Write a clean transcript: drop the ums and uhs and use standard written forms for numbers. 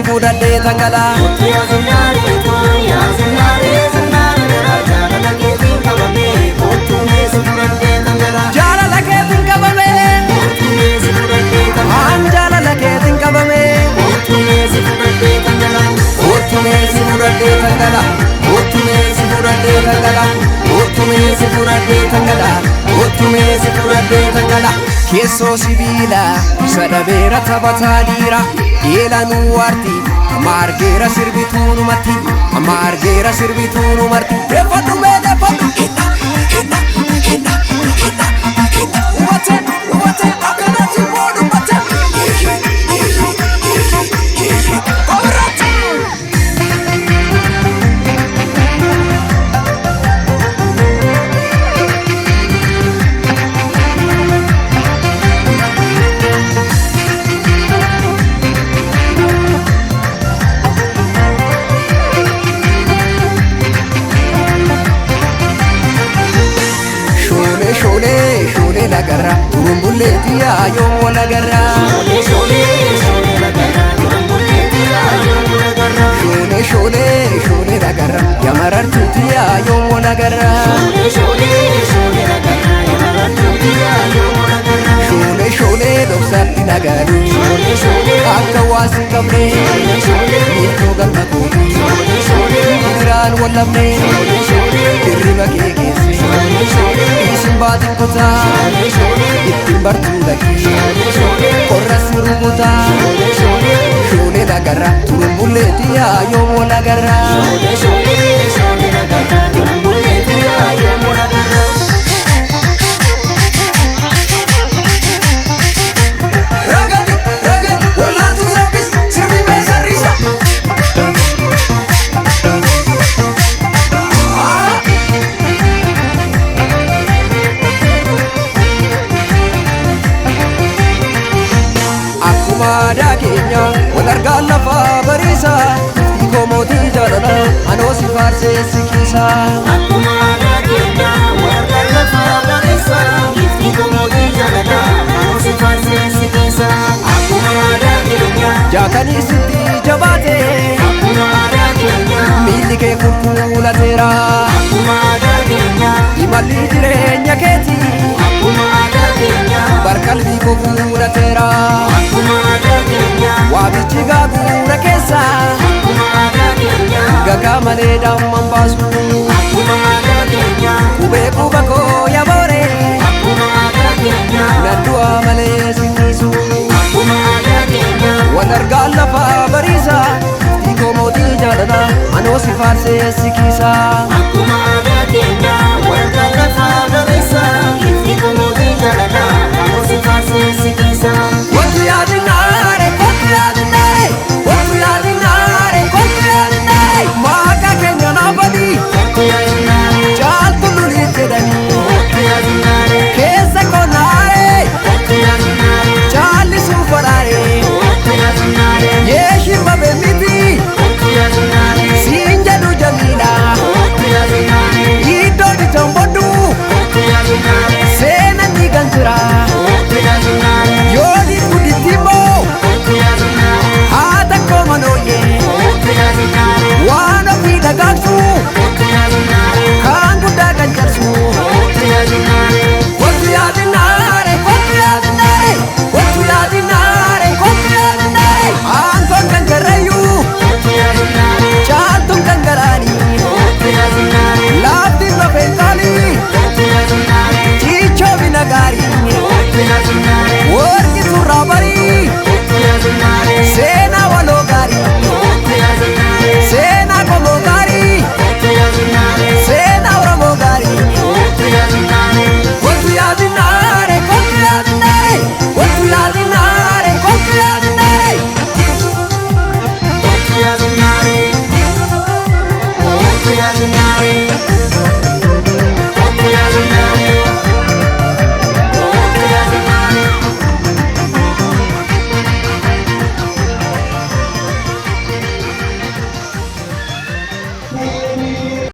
si fudhadhee tangala. Jaalala keetiin qabame an jaalala keetiin qabame Ottumee si fudhadhee tangala. Ottumee si fudhadhee tangala. Ottumee si fudhadhee tangala. Ottumee si fudhadhee tangala. Keessoo sibiila sadabeera taphataa dhiira eelanuu waarti amma argeera sirbituu numatti amma argeera sirbituu numarti deeffadhu mee deeffadhu hinna hinna hinna hinna hinna ubate akkanatti boodhu ummate Shole la garra turumbulleeti ayoon wala garra. Shole la garra turumbulleeti ayoon wala garra. Shole la garra yamarartuuti ayoon wala garra. Shole la garra yamarartuuti ayoon wala garra. Shole dhoksaatti nagaadu akka waasi qabne miiltoo galma kooti biraan wallabne dirriba kee keesse isin baatin kutaa ittiin bartuu dhaqii qorras rukutaa shoolee lagarra turumbulleeti ayoon wala garra. Aadaa keenya wal argaan lafa bariisa hiikoo mootii jaalala anoo si faarsee si kiisa. Akkuma aadaa keenya wal argaan lafa bariisa hiikoo mootii jaalala anoo si faarsee si kiisa. Akkuma aadaa keenya jaatanii sitti jabaate akkuma aadaa keenya miilli kee kulkulateera. Akkuma aadaa keenya imalli jireenya keeti akkuma aadaa keenya barqalbii koo fuudhateera. Waabichi gaagura keessa gagaa malee damman baasu qubee quba koo yaboore naddu'a malee sinniisu wal argaan lafa bariisa hiikoo mootii jaalala anoo si faarsee si kiisa.